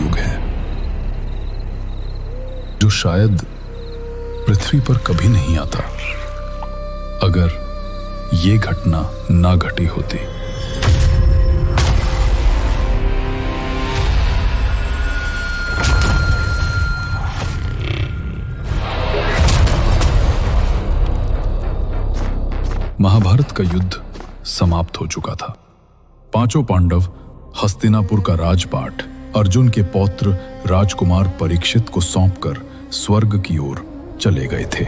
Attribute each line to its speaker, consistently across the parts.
Speaker 1: कलयुग है, जो शायद पृथ्वी पर कभी नहीं आता अगर ये घटना ना घटी होती। महाभारत का युद्ध समाप्त हो चुका था। पांचों पांडव हस्तिनापुर का राजपाट अर्जुन के पौत्र राजकुमार परीक्षित को सौंपकर स्वर्ग की ओर चले गए थे।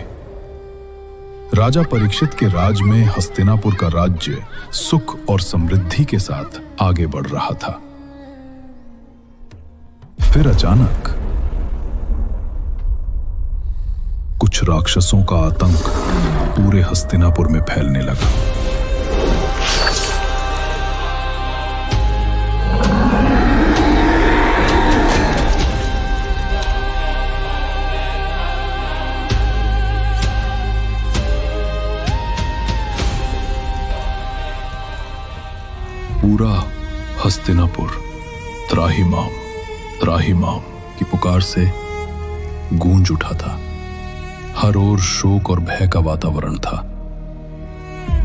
Speaker 1: राजा परीक्षित के राज में हस्तिनापुर का राज्य सुख और समृद्धि के साथ आगे बढ़ रहा था। फिर अचानक कुछ राक्षसों का आतंक पूरे हस्तिनापुर में फैलने लगा। पूरा हस्तिनापुर त्राहिमाम त्राहिमाम की पुकार से गूंज उठा था। हर ओर शोक और भय का वातावरण था।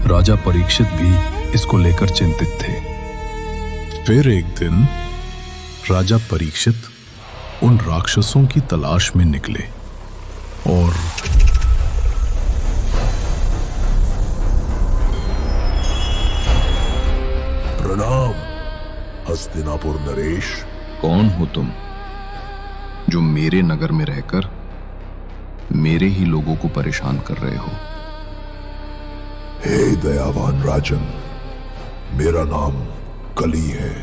Speaker 1: राजा परीक्षित भी इसको लेकर चिंतित थे। फिर एक दिन राजा परीक्षित उन राक्षसों की तलाश में निकले और
Speaker 2: प्रणाम हस्तिनापुर नरेश।
Speaker 3: कौन हो तुम जो मेरे नगर में रहकर मेरे ही लोगों को परेशान कर रहे हो?
Speaker 2: हे दयावान राजन, मेरा नाम कली है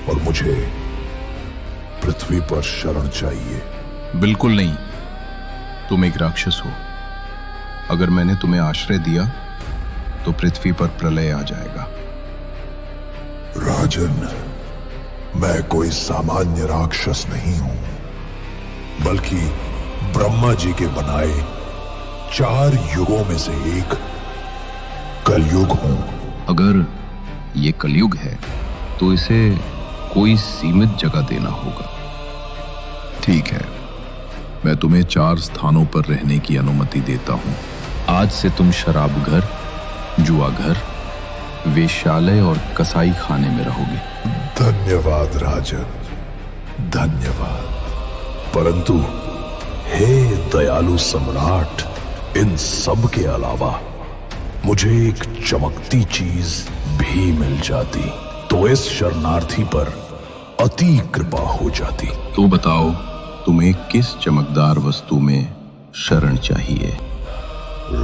Speaker 2: और मुझे पृथ्वी पर शरण चाहिए।
Speaker 3: बिल्कुल नहीं, तुम एक राक्षस हो। अगर मैंने तुम्हें आश्रय दिया तो पृथ्वी पर प्रलय आ जाएगा।
Speaker 2: राजन, मैं कोई सामान्य राक्षस नहीं हूं, बल्कि ब्रह्मा जी के बनाए 4 युगों में से एक कलयुग हूं।
Speaker 3: अगर ये कलयुग है तो इसे कोई सीमित जगह देना होगा। ठीक है, मैं तुम्हें 4 स्थानों पर रहने की अनुमति देता हूं। आज से तुम शराब घर, जुआ घर, वेश्यालय और कसाई खाने में रहोगे।
Speaker 2: धन्यवाद राजन, धन्यवाद। परंतु हे दयालु सम्राट, इन सब के अलावा मुझे एक चमकती चीज भी मिल जाती तो इस शरणार्थी पर अति कृपा हो जाती।
Speaker 3: तो बताओ, तुम्हें किस चमकदार वस्तु में शरण चाहिए?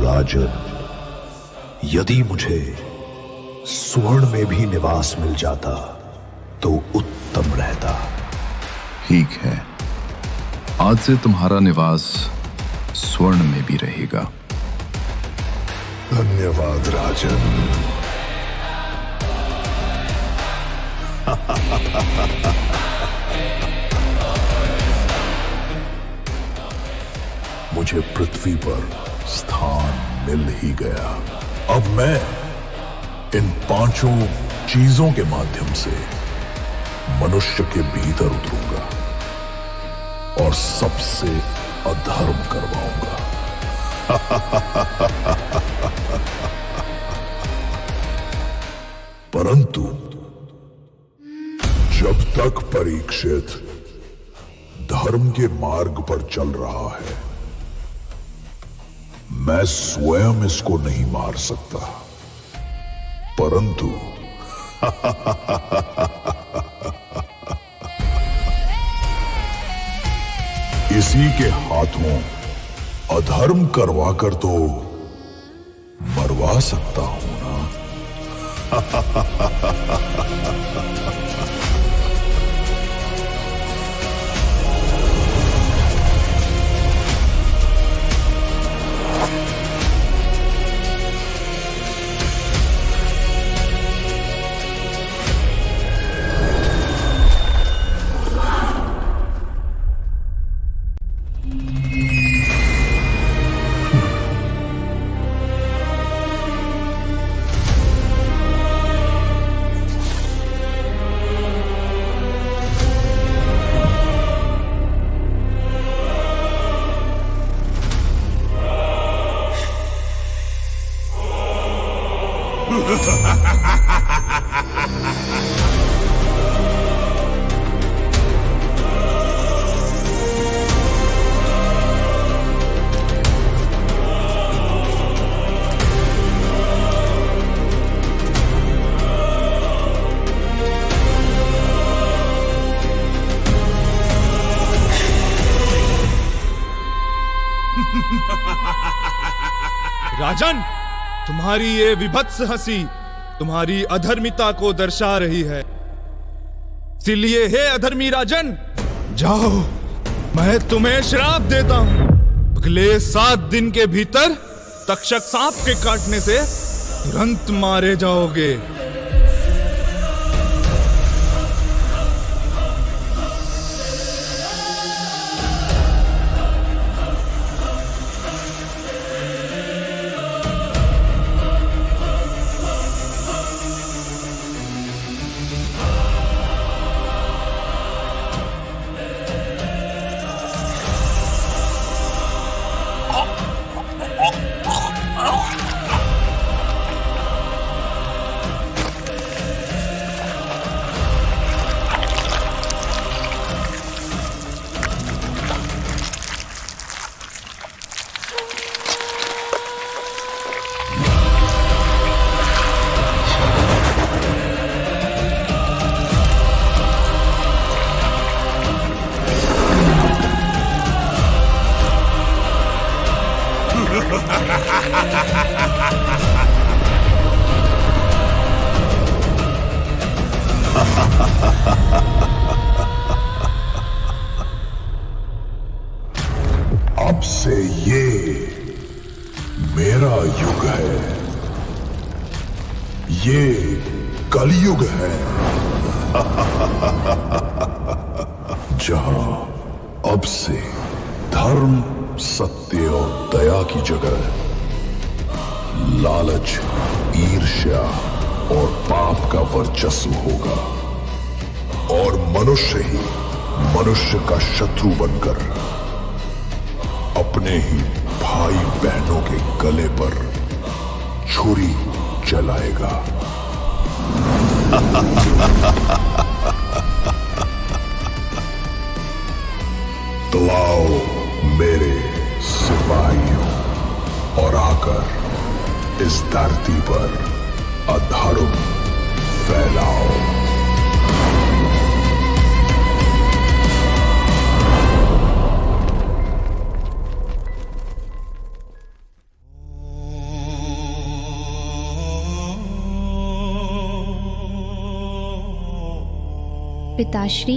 Speaker 2: राजन, यदि मुझे स्वर्ण में भी निवास मिल जाता तो उत्तम रहता।
Speaker 3: ठीक है, आज से तुम्हारा निवास स्वर्ण में भी रहेगा।
Speaker 2: धन्यवाद राजन। मुझे पृथ्वी पर स्थान मिल ही गया। अब मैं इन 5 चीजों के माध्यम से मनुष्य के भीतर उतरूंगा और सबसे अधर्म करवाऊंगा। परंतु जब तक परीक्षित धर्म के मार्ग पर चल रहा है, मैं स्वयं इसको नहीं मार सकता। परंतु इसी के हाथों अधर्म करवाकर तो मरवा सकता हूं ना।
Speaker 4: राजन, तुम्हारी ये विभत्स हंसी तुम्हारी अधर्मिता को दर्शा रही है। इसीलिए हे अधर्मी राजन, जाओ, मैं तुम्हें श्राप देता हूं। अगले 7 दिन के भीतर तक्षक सांप के काटने से तुरंत मारे जाओगे।
Speaker 2: अब से ये मेरा युग है, ये कलयुग है। जहां अब से धर्म, सत्य और दया की जगह लालच, ईर्ष्या और पाप का वर्चस्व होगा, और मनुष्य ही मनुष्य का शत्रु बनकर अपने ही भाई बहनों के गले पर छुरी चलाएगा। तो आओ मेरे सिपाहियों, और आकर इस धरती पर अधर्म फैलाओ।
Speaker 5: पिताश्री,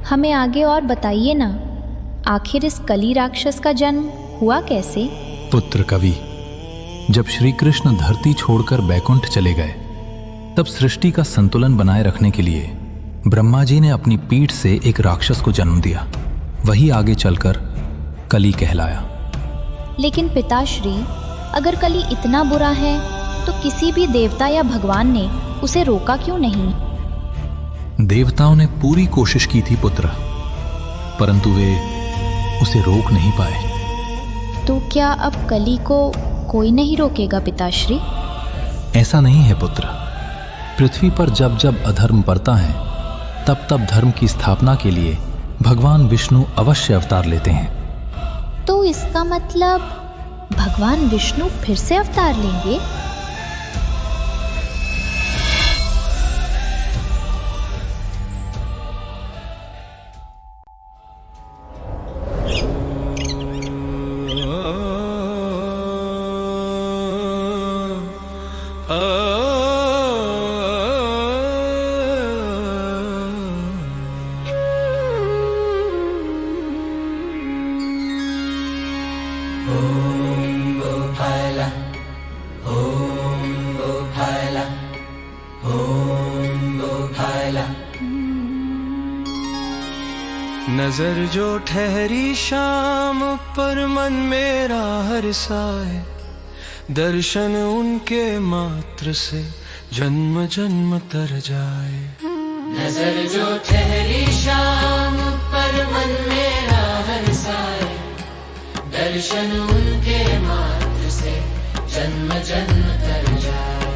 Speaker 5: हमें आगे और बताइए ना, आखिर इस कली राक्षस का जन्म हुआ कैसे?
Speaker 1: पुत्र कवि, जब श्री कृष्ण धरती छोड़कर बैकुंठ चले गए, तब सृष्टि का संतुलन बनाए रखने के लिए ब्रह्मा जी ने अपनी पीठ से एक राक्षस को जन्म दिया। वही आगे चलकर कली कहलाया।
Speaker 5: लेकिन पिताश्री, अगर कली इतना बुरा है तो किसी भी देवता या भगवान ने उसे रोका क्यों नहीं?
Speaker 1: देवताओं ने पूरी कोशिश की थी पुत्र, परंतु वे उसे रोक नहीं पाए।
Speaker 5: तो क्या अब कली को कोई नहीं रोकेगा पिताश्री?
Speaker 1: ऐसा नहीं है पुत्र। पृथ्वी पर जब जब अधर्म बढ़ता है, तब तब धर्म की स्थापना के लिए भगवान विष्णु अवश्य अवतार लेते हैं।
Speaker 5: तो इसका मतलब भगवान विष्णु फिर से अवतार लेंगे?
Speaker 6: नजर जो ठहरी शाम पर मन मेरा हर्षाए, दर्शन उनके मात्र से जन्म जन्म तर जाए।
Speaker 7: नजर जो ठहरी शाम पर मन मेरा हर्षाए, दर्शन उनके मात्र से जन्म जन्म तर जाए।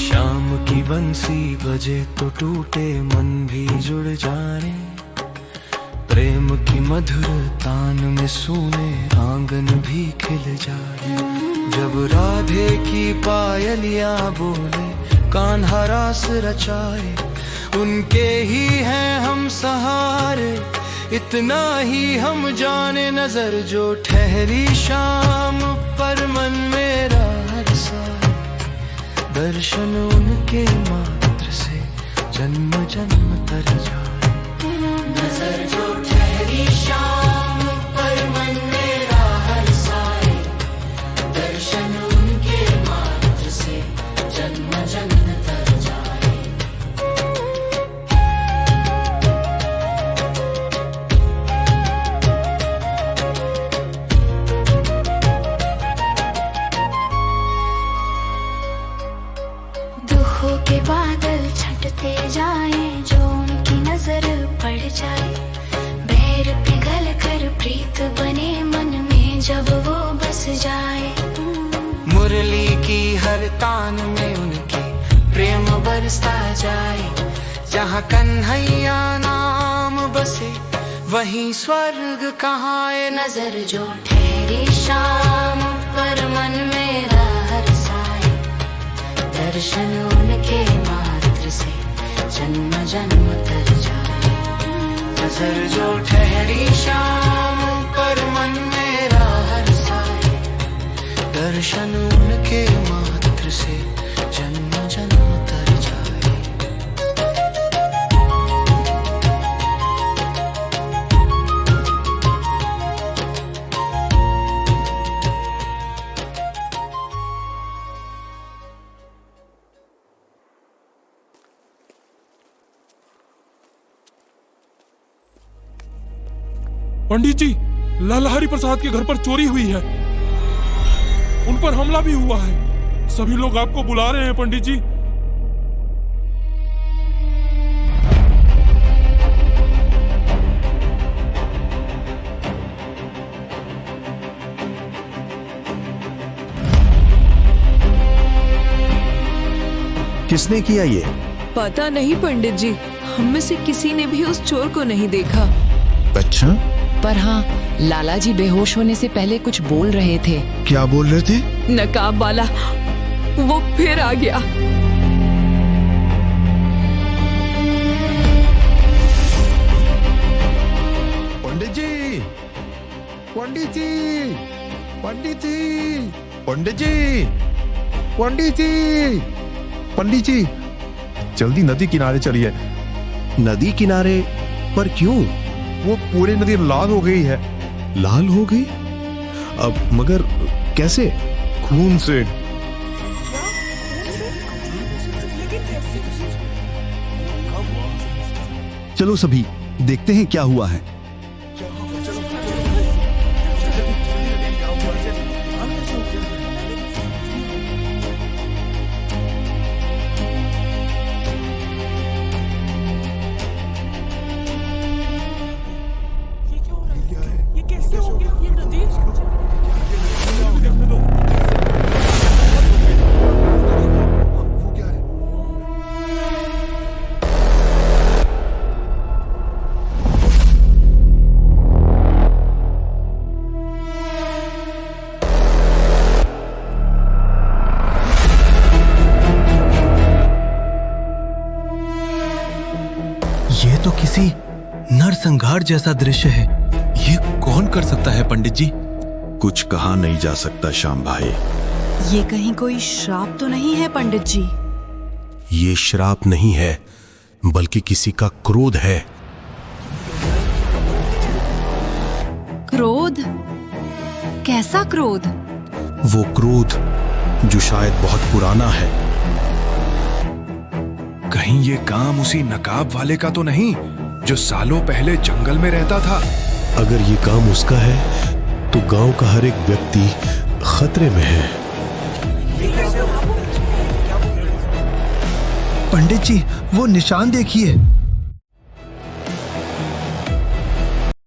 Speaker 6: शाम की बंसी बजे तो टूटे मन भी जुड़ जाए, प्रेम की मधुर तान में सूने आंगन भी खिल जाए। जब राधे की पायलियां बोले, कान्हा रास रचाए, उनके ही हैं हम सहारे, इतना ही हम जाने। नजर जो ठहरी शाम पर पर मन मेरा हरसाए, दर्शन उनके मात्र से जन्म जन्म तर जाए।
Speaker 7: नजर जो ठहरी शाम पर मन मेरा हरसाए, दर्शन उनके मात्र से जन्म जन्म तर जाए।
Speaker 8: दुखों के बादल छटते जाए, जो उनकी नजर पड़ जाए, बैर पिघल कर प्रीत बने मन में जब वो बस जाए।
Speaker 6: मुरली की हर तान में उनकी प्रेम बरसता जाए, जहाँ कन्हैया नाम बसे वहीं स्वर्ग कहाँ है।
Speaker 8: नजर जो ठहरी शाम पर मन मेरा हरसाए, दर्शन उनके मात्र से जन्म जन्म तर जाए।
Speaker 6: नजर जो ठहरी शाम पर मन मेरा हरसाए, दर्शन उनके मात्र से जन्म जन्म तर जाए।
Speaker 9: पंडित जी, लाला हरि प्रसाद के घर पर चोरी हुई है। उन पर हमला भी हुआ है। सभी लोग आपको बुला रहे हैं पंडित जी।
Speaker 10: किसने किया ये?
Speaker 11: पता नहीं पंडित जी, हम में से किसी ने भी उस चोर को नहीं देखा।
Speaker 10: अच्छा,
Speaker 12: पर हाँ, लाला जी बेहोश होने से पहले कुछ बोल रहे थे।
Speaker 10: क्या बोल रहे थे?
Speaker 11: नकाब वाला वो फिर आ गया।
Speaker 10: पंडित जी, पंडित जी, पंडित जी, पंडित जी, पंडित जी, पंडित जी, जल्दी नदी किनारे चलिए। नदी किनारे? पर क्यों? वो पूरी नदी लाल हो गई है। लाल हो गई? अब मगर कैसे? खून से। चलो सभी देखते हैं क्या हुआ है।
Speaker 13: ये तो किसी नरसंहार जैसा दृश्य है। ये कौन कर सकता है पंडित जी?
Speaker 10: कुछ कहा नहीं जा सकता श्याम भाई।
Speaker 14: ये कहीं कोई श्राप तो नहीं है पंडित जी?
Speaker 10: ये श्राप नहीं है, बल्कि किसी का क्रोध है।
Speaker 14: क्रोध? कैसा क्रोध?
Speaker 10: वो क्रोध जो शायद बहुत पुराना है।
Speaker 15: कहीं ये काम उसी नकाब वाले का तो नहीं जो सालों पहले जंगल में रहता था?
Speaker 10: अगर ये काम उसका है तो गांव का हर एक व्यक्ति खतरे में है।
Speaker 13: पंडित जी, वो निशान देखिए।